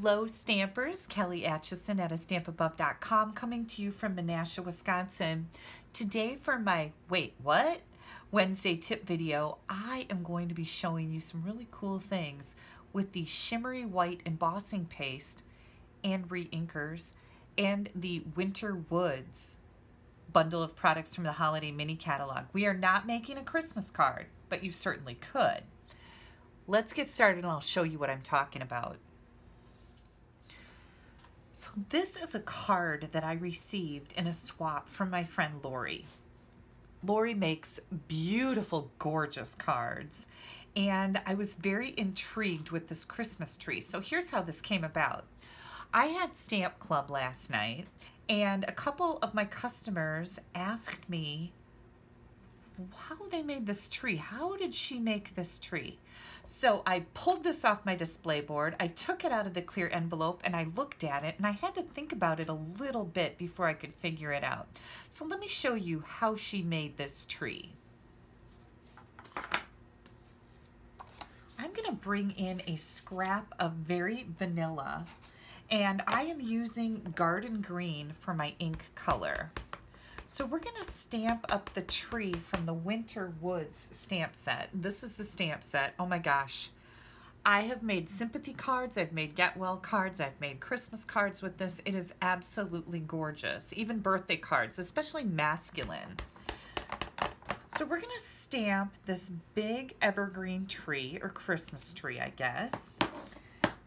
Hello Stampers, Kelly Acheson at stampabove.com coming to you from Menasha, Wisconsin. Today for my Wait What? Wednesday tip video, I am going to be showing you some really cool things with the shimmery white embossing paste and Reinkers and the Winter Woods bundle of products from the holiday mini catalog. We are not making a Christmas card, but you certainly could. Let's get started and I'll show you what I'm talking about. So this is a card that I received in a swap from my friend Lori. Lori makes beautiful, gorgeous cards, and I was very intrigued with this Christmas tree. So here's how this came about. I had Stamp Club last night, and a couple of my customers asked me how they made this tree. How did she make this tree? So I pulled this off my display board, I took it out of the clear envelope, and I looked at it, and I had to think about it a little bit before I could figure it out. So let me show you how she made this tree. I'm going to bring in a scrap of very vanilla, and I am using garden green for my ink color. So we're going to stamp up the tree from the Winter Woods stamp set. This is the stamp set. Oh my gosh. I have made sympathy cards, I've made get well cards, I've made Christmas cards with this. It is absolutely gorgeous. Even birthday cards, especially masculine. So we're going to stamp this big evergreen tree, or Christmas tree, I guess.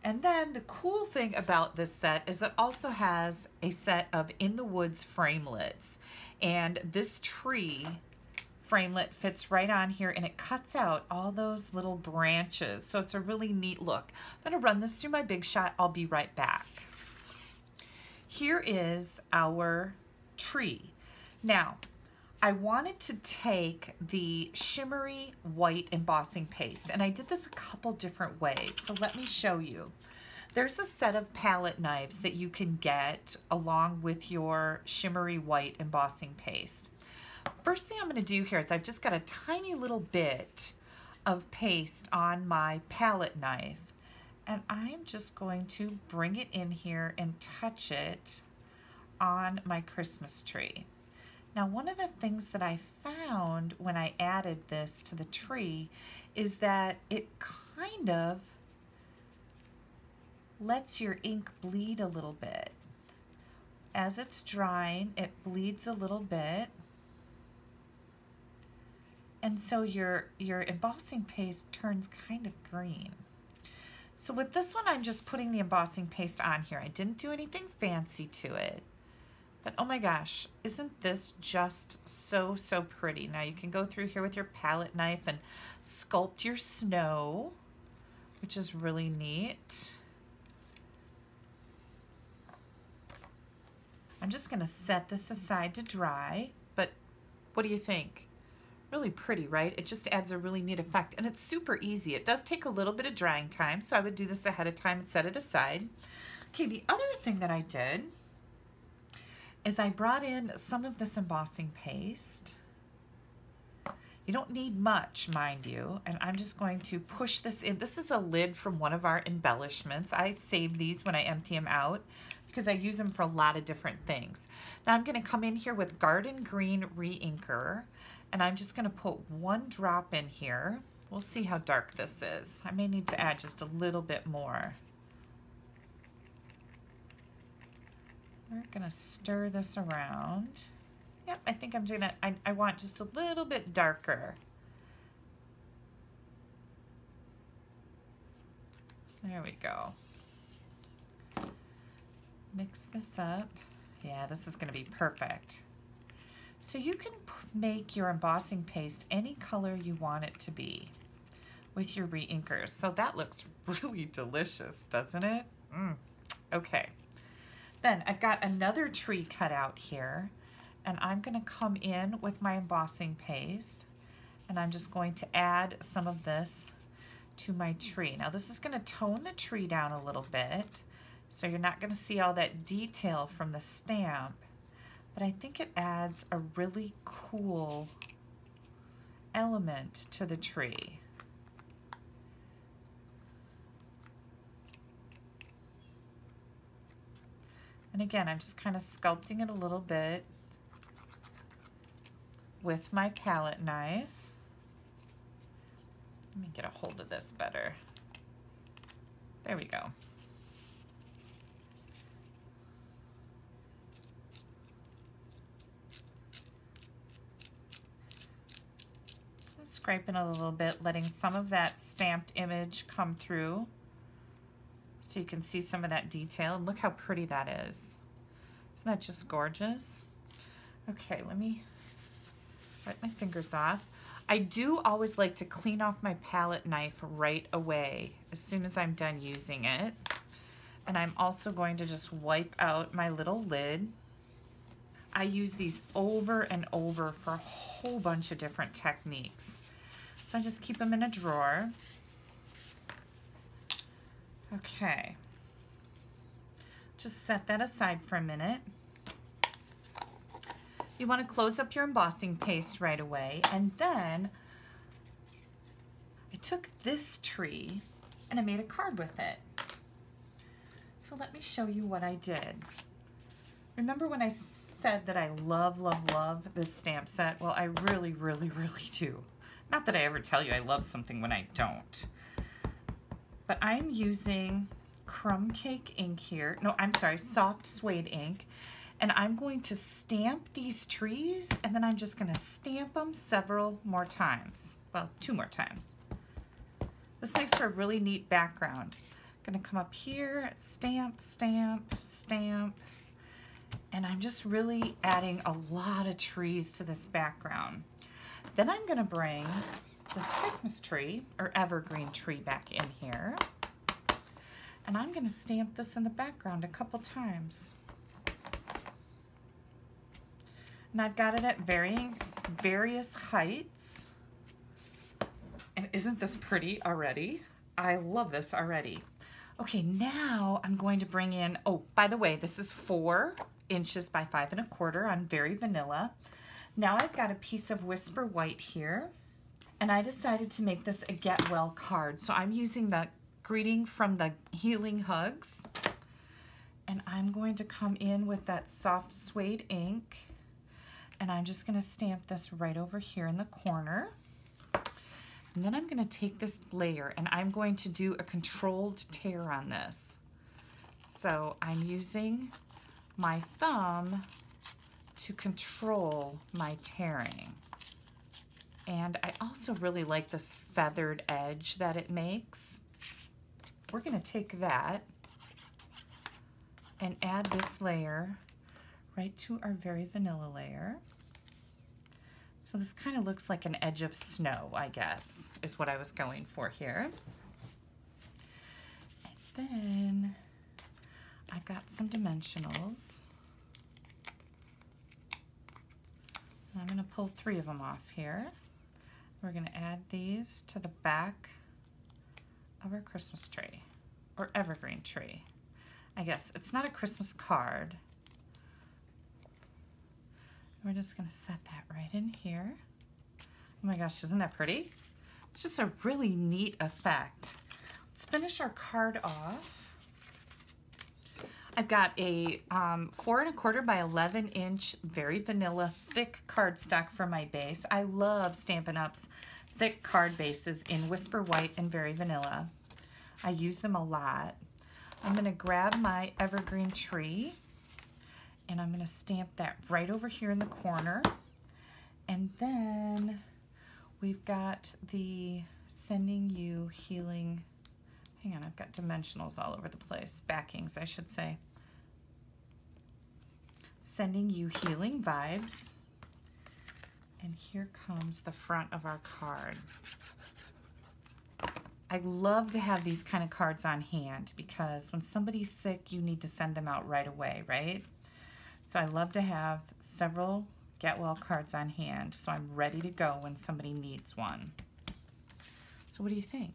And then the cool thing about this set is it also has a set of In the Woods framelits. And this tree framelit fits right on here, and it cuts out all those little branches. So it's a really neat look. I'm going to run this through my Big Shot. I'll be right back. Here is our tree. Now, I wanted to take the shimmery white embossing paste, and I did this a couple different ways, so let me show you. There's a set of palette knives that you can get along with your shimmery white embossing paste. First thing I'm going to do here is I've just got a tiny little bit of paste on my palette knife, and I'm just going to bring it in here and touch it on my Christmas tree. Now, one of the things that I found when I added this to the tree is that it kind of lets your ink bleed a little bit. As it's drying, it bleeds a little bit. And so your embossing paste turns kind of green. So with this one, I'm just putting the embossing paste on here. I didn't do anything fancy to it. But oh my gosh, isn't this just so, so pretty? Now you can go through here with your palette knife and sculpt your snow, which is really neat. I'm just going to set this aside to dry, but what do you think? Really pretty, right? It just adds a really neat effect, and it's super easy. It does take a little bit of drying time, so I would do this ahead of time and set it aside. Okay, the other thing that I did is I brought in some of this embossing paste. You don't need much, mind you, and I'm just going to push this in. This is a lid from one of our embellishments. I save these when I empty them out because I use them for a lot of different things. Now I'm going to come in here with Garden Green Reinker, and I'm just going to put one drop in here. We'll see how dark this is. I may need to add just a little bit more. We're going to stir this around. Yep, I think I'm doing that. I want just a little bit darker. There we go. Mix this up. Yeah, this is going to be perfect. So you can make your embossing paste any color you want it to be with your Reinkers. So that looks really delicious, doesn't it? Okay. Then I've got another tree cut out here, and I'm going to come in with my embossing paste, and I'm just going to add some of this to my tree. Now this is going to tone the tree down a little bit, so you're not going to see all that detail from the stamp, but I think it adds a really cool element to the tree. And again, I'm just kind of sculpting it a little bit with my palette knife. Let me get a hold of this better. There we go. Scraping it a little bit, letting some of that stamped image come through so you can see some of that detail. And look how pretty that is. Isn't that just gorgeous? Okay, let me wipe my fingers off. I do always like to clean off my palette knife right away as soon as I'm done using it. And I'm also going to just wipe out my little lid. I use these over and over for a whole bunch of different techniques. So I just keep them in a drawer. Okay. Just set that aside for a minute. You want to close up your embossing paste right away. And then I took this tree and I made a card with it. So let me show you what I did. Remember when I said that I love, love, love this stamp set? Well, I really, really, really do. Not that I ever tell you I love something when I don't. But I'm using crumb cake ink here. No, I'm sorry, soft suede ink. And I'm going to stamp these trees, and then I'm just going to stamp them several more times. Well, 2 more times. This makes for a really neat background. I'm going to come up here, stamp, stamp, stamp. And I'm just really adding a lot of trees to this background. Then I'm going to bring this Christmas tree or evergreen tree back in here. And I'm going to stamp this in the background a couple times. And I've got it at various heights. And isn't this pretty already? I love this already. Okay, now I'm going to bring in, oh, by the way, this is 4 inches by 5 1/4 on Very Vanilla. Now I've got a piece of Whisper White here, and I decided to make this a Get Well card. So I'm using the greeting from the Healing Hugs, and I'm going to come in with that soft suede ink, and I'm just going to stamp this right over here in the corner. And then I'm going to take this layer and I'm going to do a controlled tear on this. So I'm using my thumb to control my tearing. And I also really like this feathered edge that it makes. We're going to take that and add this layer right to our Very Vanilla layer. So this kind of looks like an edge of snow, I guess, is what I was going for here. And then I've got some dimensionals. And I'm going to pull 3 of them off here. We're going to add these to the back of our Christmas tree, or evergreen tree. I guess it's not a Christmas card. We're just going to set that right in here. Oh my gosh, isn't that pretty? It's just a really neat effect. Let's finish our card off. I've got a 4 1/4 by 11 inch Very Vanilla thick cardstock for my base. I love Stampin' Up's thick card bases in Whisper White and Very Vanilla. I use them a lot. I'm going to grab my evergreen tree, and I'm going to stamp that right over here in the corner. And then we've got the Sending You Healing, hang on, I've got dimensionals all over the place, backings I should say. Sending You Healing Vibes. And here comes the front of our card. I love to have these kind of cards on hand because when somebody's sick, you need to send them out right away, right? So I love to have several Get Well cards on hand so I'm ready to go when somebody needs one. So what do you think?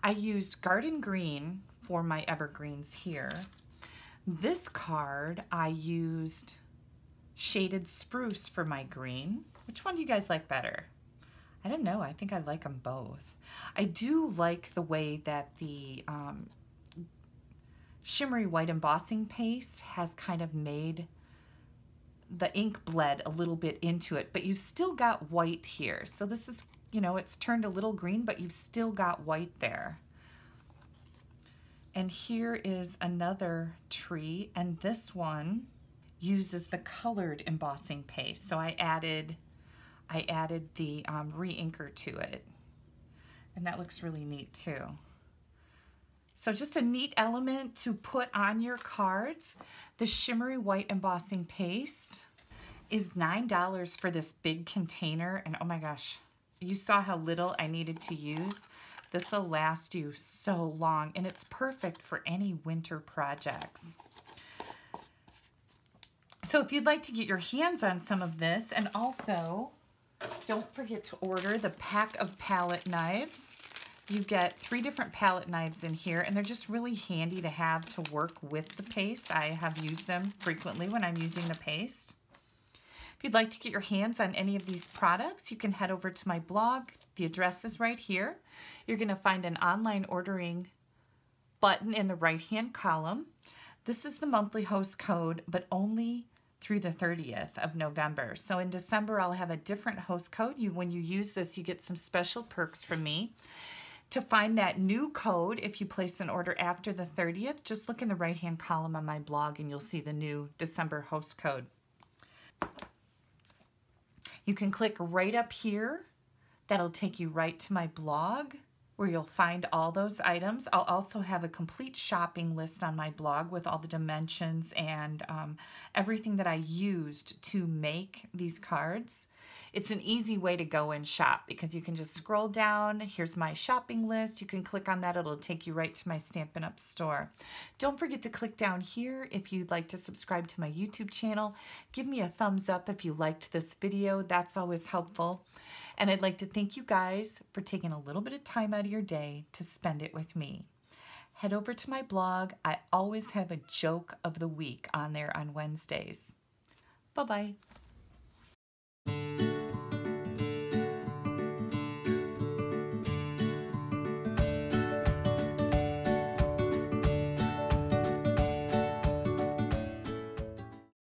I used Garden Green for my evergreens here. This card I used Shaded Spruce for my green. Which one do you guys like better? I don't know, I think I like them both. I do like the way that the shimmery white embossing paste has kind of made the ink bled a little bit into it, but you've still got white here. So this is, you know, it's turned a little green, but you've still got white there. And here is another tree, and this one uses the colored embossing paste. So I added the Reinker to it, and that looks really neat too. So just a neat element to put on your cards. The shimmery white embossing paste is $9 for this big container, and oh my gosh, you saw how little I needed to use. This will last you so long, and it's perfect for any winter projects. So if you'd like to get your hands on some of this, and also don't forget to order the pack of palette knives. You get 3 different palette knives in here, and they're just really handy to have to work with the paste. I have used them frequently when I'm using the paste. If you'd like to get your hands on any of these products, you can head over to my blog. The address is right here. You're going to find an online ordering button in the right-hand column. This is the monthly host code, but only through the 30th of November. So in December, I'll have a different host code. When you use this, you get some special perks from me. To find that new code, if you place an order after the 30th, just look in the right-hand column on my blog and you'll see the new December host code. You can click right up here. That'll take you right to my blog where you'll find all those items. I'll also have a complete shopping list on my blog with all the dimensions and everything that I used to make these cards. It's an easy way to go and shop because you can just scroll down. Here's my shopping list. You can click on that. It'll take you right to my Stampin' Up store. Don't forget to click down here if you'd like to subscribe to my YouTube channel. Give me a thumbs up if you liked this video. That's always helpful. And I'd like to thank you guys for taking a little bit of time out of your day to spend it with me. Head over to my blog. I always have a joke of the week on there on Wednesdays. Bye-bye.